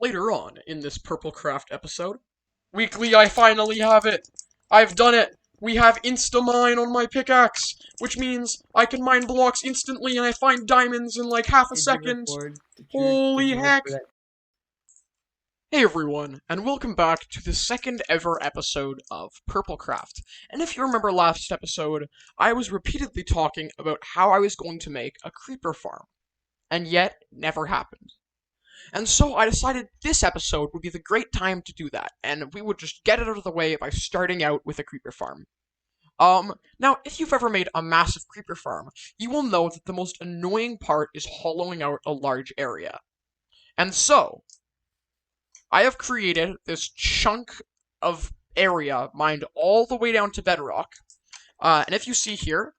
Later on in this PurpleCraft episode. Weekly, I finally have it! I've done it! We have insta-mine on my pickaxe, which means I can mine blocks instantly and I find diamonds in like half a Did you second. record? Did Holy you heck! record that? Hey everyone, and welcome back to the second ever episode of PurpleCraft. And if you remember last episode, I was repeatedly talking about how I was going to make a creeper farm, and yet it never happened. And so I decided this episode would be the great time to do that, and we would just get it out of the way by starting out with a creeper farm. Now, if you've ever made a massive creeper farm, you will know that the most annoying part is hollowing out a large area. And so, I have created this chunk of area mined all the way down to bedrock. And if you see here,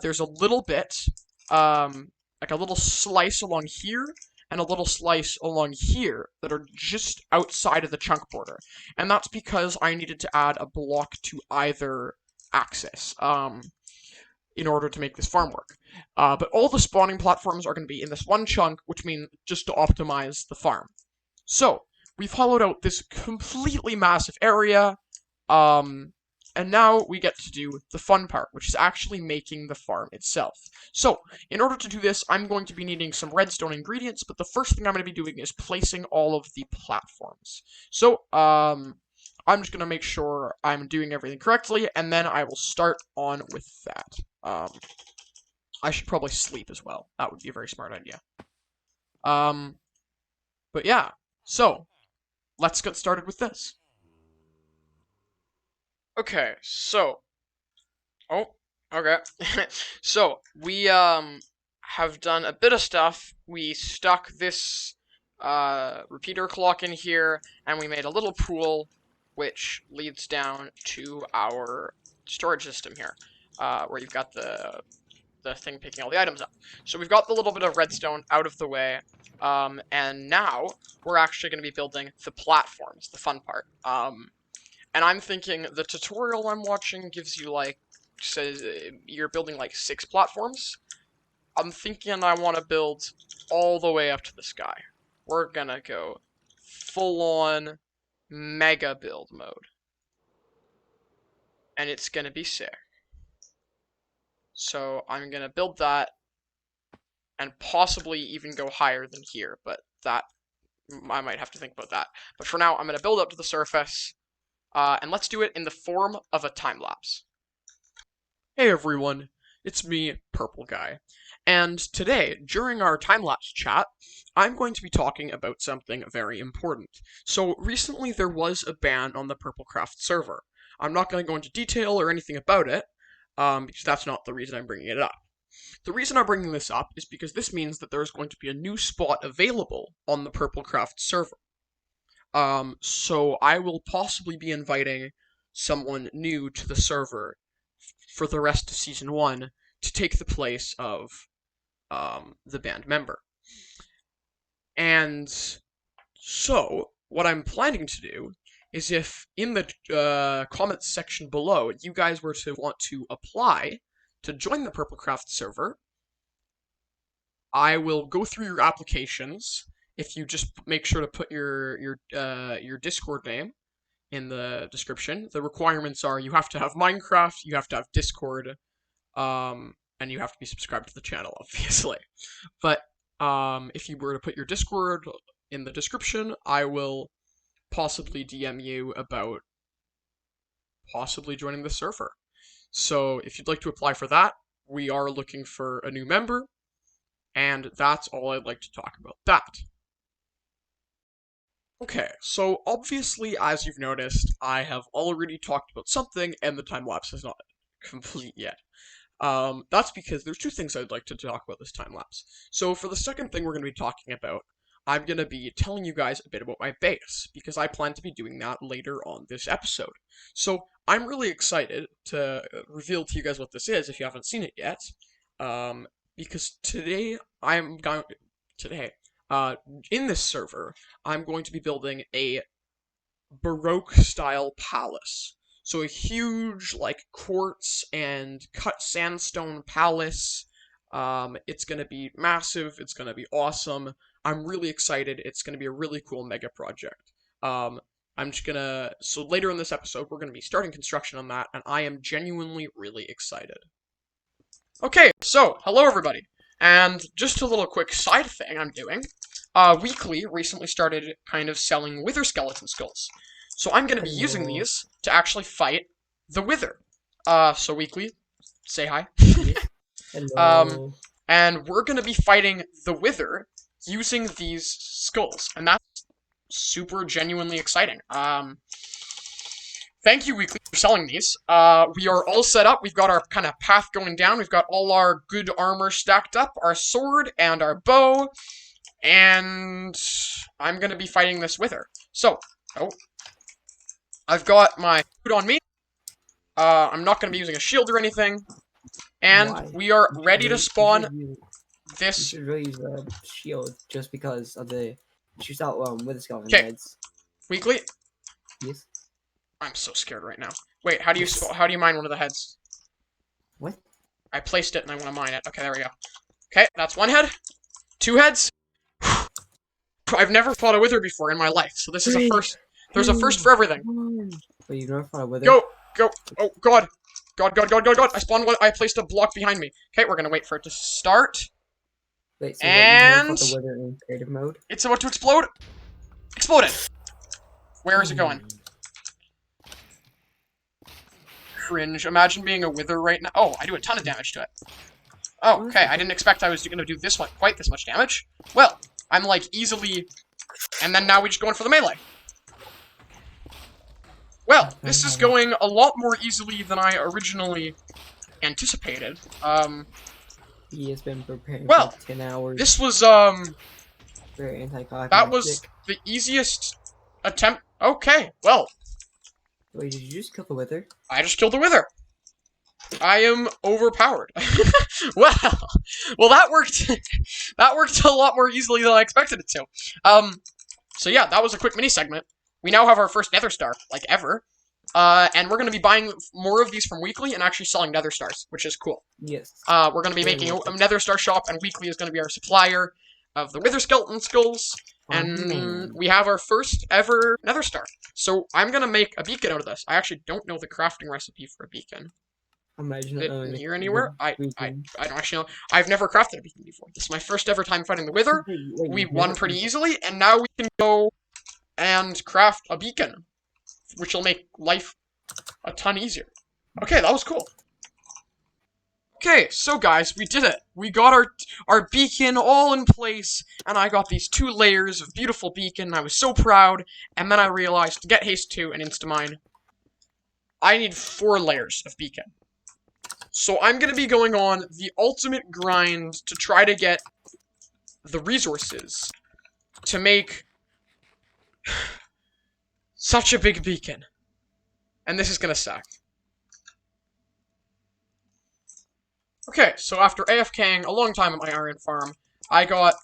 there's a little bit, like a little slice along here, and a little slice along here that are just outside of the chunk border. And that's because I needed to add a block to either axis, in order to make this farm work. But all the spawning platforms are going to be in this one chunk, which means just to optimize the farm. So, we've hollowed out this completely massive area, and now we get to do the fun part, which is actually making the farm itself. So, in order to do this, I'm going to be needing some redstone ingredients, but the first thing I'm going to be doing is placing all of the platforms. So, I'm just going to make sure I'm doing everything correctly, and then I will start on with that. I should probably sleep as well. That would be a very smart idea. But yeah, so, let's get started with this. Okay, so, oh, okay. So, we, have done a bit of stuff. We stuck this, repeater clock in here, and we made a little pool, which leads down to our storage system here, where you've got the thing picking all the items up. So we've got the little bit of redstone out of the way, and now we're actually going to be building the platforms, the fun part. And I'm thinking the tutorial I'm watching gives you like, says you're building like 6 platforms. I'm thinking I want to build all the way up to the sky. We're gonna go full on mega build mode. And it's gonna be sick. So I'm gonna build that and possibly even go higher than here, but that I might have to think about that. But for now, I'm gonna build up to the surface. And let's do it in the form of a time lapse. Hey everyone, it's me, Purple Guy. And today, during our time lapse chat, I'm going to be talking about something very important. So recently there was a ban on the PurpleCraft server. I'm not going to go into detail or anything about it, because that's not the reason I'm bringing it up. The reason I'm bringing this up is because this means that there's going to be a new spot available on the PurpleCraft server. So I will possibly be inviting someone new to the server for the rest of Season 1 to take the place of the band member. And so, what I'm planning to do is if in the comments section below you guys were to want to apply to join the PurpleCraft server, I will go through your applications. If you just make sure to put your Discord name in the description. The requirements are you have to have Minecraft, you have to have Discord, and you have to be subscribed to the channel, obviously. But if you were to put your Discord in the description, I will possibly DM you about possibly joining the server. So if you'd like to apply for that, we are looking for a new member, and that's all I'd like to talk about that. Okay, so obviously, as you've noticed, I have already talked about something, and the time lapse is not complete yet. That's because there's 2 things I'd like to talk about this time lapse. So for the second thing we're going to be talking about, I'm going to be telling you guys a bit about my base, because I plan to be doing that later on this episode. So I'm really excited to reveal to you guys what this is if you haven't seen it yet, because today, in this server, I'm going to be building a Baroque-style palace. So a huge, like, quartz and cut sandstone palace. It's gonna be massive, it's gonna be awesome. I'm really excited. It's going to be a really cool mega project. I'm just gonna, so later in this episode, we're gonna be starting construction on that, and I am genuinely really excited. Okay, so, hello everybody, and just a little quick side thing I'm doing. Weekly recently started kind of selling wither skeleton skulls. So I'm gonna be using these to actually fight the wither. So Weekly, say hi. Hello. And we're gonna be fighting the wither using these skulls, and that's super genuinely exciting. Thank you, Weekly, for selling these. We are all set up. We've got our kind of path going down. We've got all our good armor stacked up, our sword and our bow, and I'm gonna be fighting this wither. So, I've got my food on me. I'm not gonna be using a shield or anything, and Why? we are ready to spawn You this. should really use a shield just because of the shoots out with the skeleton 'Kay. heads. Weekly. Yes. I'm so scared right now. Wait, how do you mine one of the heads? What? I placed it and I want to mine it. Okay, there we go. Okay, that's one head. Two heads. I've never fought a wither before in my life, so this is a first. There's a first for everything. But you never fought a wither? Go! Oh, God. God. I spawned one. I placed a block behind me. Okay, we're gonna wait for it to start. Wait, so and you never fought the wither in creative mode? It's about to explode. Exploded. Where is it going? Cringe. Imagine being a wither right now. Oh, I do a ton of damage to it. Oh, okay. I didn't expect I was gonna do this one quite this much damage. Well, I'm like easily, and then now we just go in for the melee. Well, this is going a lot more easily than I originally anticipated. He has been preparing well, for 10 hours. This was, very anticlimactic. that was the easiest attempt. Okay, well. Wait, did you just kill the wither? I just killed the wither. I am overpowered. well, that worked. That worked a lot more easily than I expected it to. So yeah, that was a quick mini segment. We now have our first nether star, like ever. And we're going to be buying more of these from Weekly and actually selling nether stars, which is cool. Yes. We're going to be making a nether star shop, and Weekly is going to be our supplier of the wither skeleton skulls. And we have our first ever nether star. So I'm going to make a beacon out of this. I actually don't know the crafting recipe for a beacon. Imagine Is it here anywhere? I don't actually know. I've never crafted a beacon before. This is my first ever time fighting the wither. We won pretty easily, and now we can go and craft a beacon, which will make life a ton easier. Okay, that was cool. Okay, so guys, we did it. We got our beacon all in place, and I got these 2 layers of beautiful beacon, and I was so proud, and then I realized to get haste 2 and instamine, I need 4 layers of beacon. So I'm going to be going on the ultimate grind to try to get the resources to make such a big beacon. And this is going to suck. Okay, so after AFKing a long time at my iron farm, I got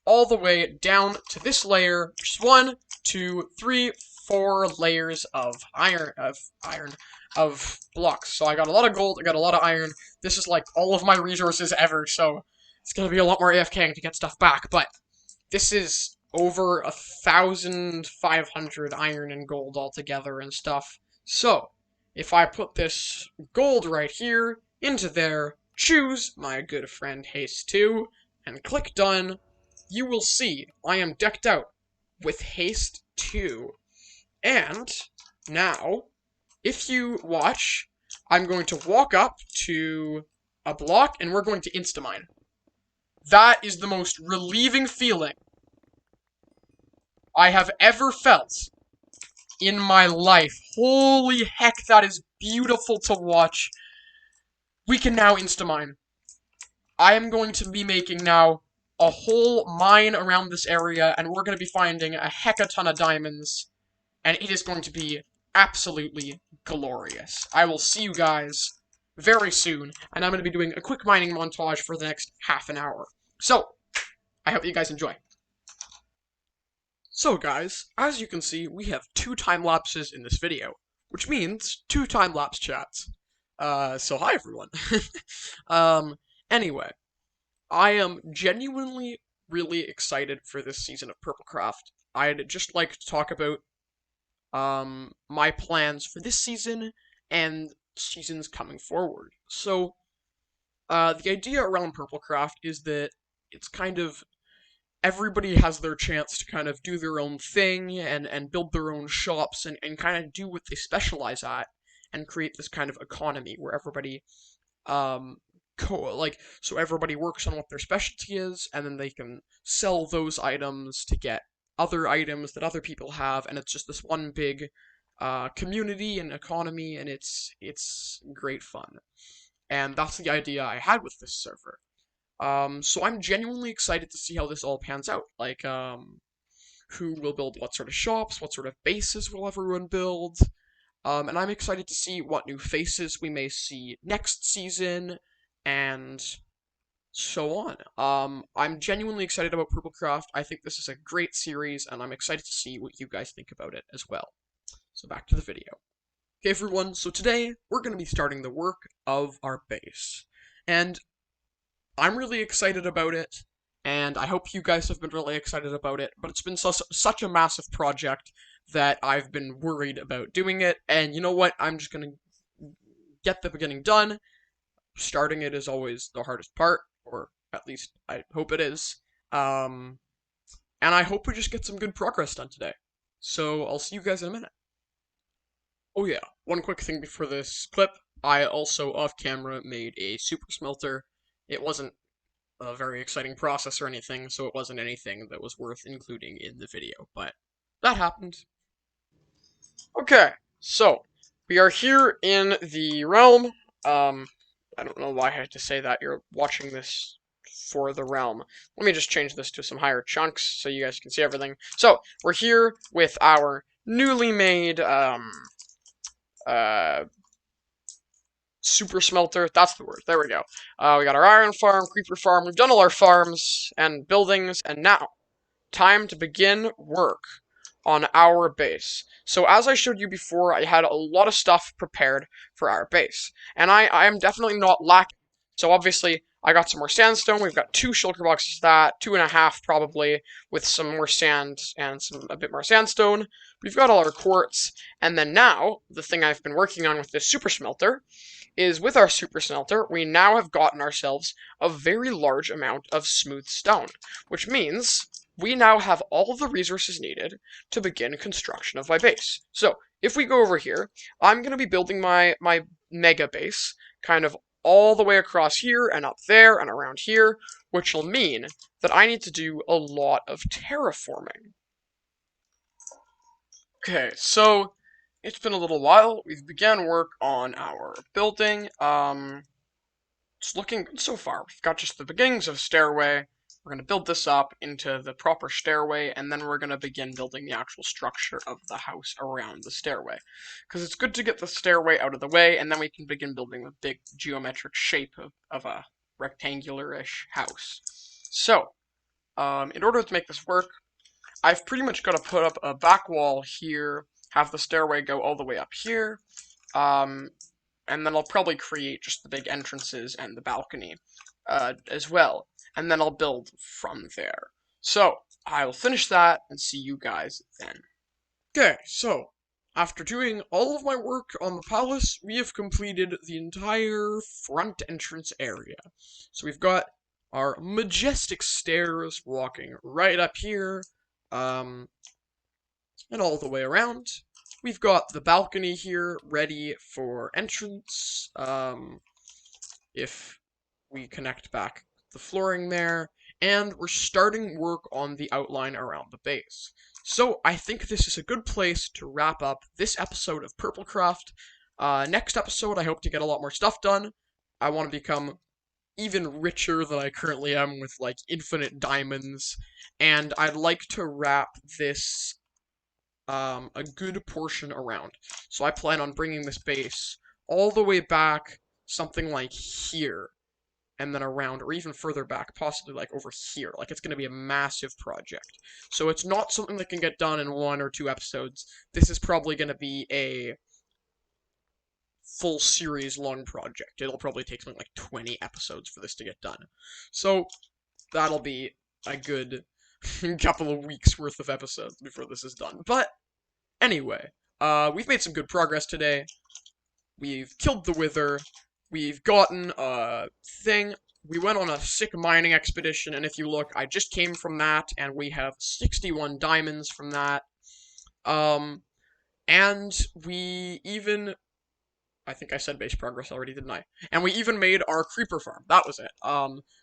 all the way down to this layer, which is 1, 2, 3, 4 layers of of blocks. So I got a lot of gold, I got a lot of iron. This is like all of my resources ever, so it's gonna be a lot more AFKing to get stuff back, but this is over 1,500 iron and gold altogether and stuff. So, if I put this gold right here into there, choose my good friend Haste 2, and click done, you will see I am decked out with Haste 2. And now, if you watch, I'm going to walk up to a block and we're going to instamine. That is the most relieving feeling I have ever felt in my life. Holy heck, that is beautiful to watch. We can now instamine. I am going to be making now a whole mine around this area, and we're going to be finding a heck-a-ton of diamonds, and it is going to be absolutely glorious. I will see you guys very soon, and I'm going to be doing a quick mining montage for the next half an hour. So, I hope you guys enjoy. So guys, as you can see, we have 2 time lapses in this video, which means 2 time lapse chats. So hi everyone. Anyway, I am genuinely really excited for this season of PurpleCraft. I'd just like to talk about my plans for this season and seasons coming forward. So, the idea around PurpleCraft is that it's kind of everybody has their chance to kind of do their own thing and build their own shops and kind of do what they specialize at and create this kind of economy where everybody um so everybody works on what their specialty is and then they can sell those items to get other items that other people have, and it's just this one big community and economy, and it's great fun. And that's the idea I had with this server. So I'm genuinely excited to see how this all pans out. Like, who will build what sort of shops, what sort of bases will everyone build, and I'm excited to see what new faces we may see next season, and so on. I'm genuinely excited about PurpleCraft. I think this is a great series, and I'm excited to see what you guys think about it as well. So back to the video. Okay, everyone, so today we're going to be starting the work of our base. And I'm really excited about it, and I hope you guys have been really excited about it, but it's been such a massive project that I've been worried about doing it, and you know what? I'm just going to get the beginning done. Starting it is always the hardest part, or at least I hope it is. And I hope we just get some good progress done today. So I'll see you guys in a minute. Oh yeah, one quick thing before this clip. I also, off camera, made a super smelter. It wasn't a very exciting process or anything, so it wasn't anything that was worth including in the video, but that happened. Okay, so we are here in the realm. I don't know why I had to say that. You're watching this for the realm. Let me just change this to some higher chunks so you guys can see everything. So we're here with our newly made super smelter. That's the word. There we go. We got our iron farm, creeper farm. We've done all our farms and buildings, and now time to begin work on our base. So as I showed you before, I had a lot of stuff prepared for our base, and I am definitely not lacking. So obviously, I got some more sandstone. We've got 2 shulker boxes of that, 2.5 probably, with some more sand and a bit more sandstone. We've got all our quartz, and then now, the thing I've been working on with this super smelter is with our super smelter, we now have gotten ourselves a very large amount of smooth stone, which means we now have all the resources needed to begin construction of my base. So, if we go over here, I'm going to be building my mega base kind of all the way across here and up there and around here, which will mean that I need to do a lot of terraforming. Okay, so it's been a little while. We've began work on our building. It's looking good so far. We've got just the beginnings of stairway. We're going to build this up into the proper stairway, and then we're going to begin building the actual structure of the house around the stairway. Because it's good to get the stairway out of the way, and then we can begin building the big geometric shape of a rectangular-ish house. So, in order to make this work, I've pretty much got to put up a back wall here, have the stairway go all the way up here, and then I'll probably create just the big entrances and the balcony as well, and then I'll build from there. So, I'll finish that and see you guys then. Okay, so, after doing all of my work on the palace, we have completed the entire front entrance area. So we've got our majestic stairs walking right up here, and all the way around. We've got the balcony here ready for entrance, if we connect back the flooring there, and we're starting work on the outline around the base. So I think this is a good place to wrap up this episode of PurpleCraft. Next episode, I hope to get a lot more stuff done. I want to become even richer than I currently am with like infinite diamonds, and I'd like to wrap this a good portion around. So I plan on bringing this base all the way back something like here, and then around, or even further back, possibly like over here. Like, it's going to be a massive project. So it's not something that can get done in 1 or 2 episodes. This is probably going to be a full series long project. It'll probably take something like 20 episodes for this to get done. So that'll be a good couple of weeks worth of episodes before this is done. But anyway, we've made some good progress today. We've killed the Wither. We've gotten a thing. We went on a sick mining expedition, and if you look, I just came from that, and we have 61 diamonds from that. And we even I think I said base progress already, didn't I? And we even made our creeper farm. That was it.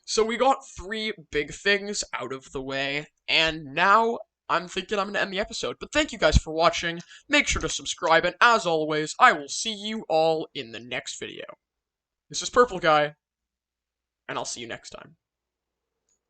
So we got 3 big things out of the way, and now I'm thinking I'm gonna end the episode. But thank you guys for watching. Make sure to subscribe, and as always, I will see you all in the next video. This is Purple Guy, and I'll see you next time.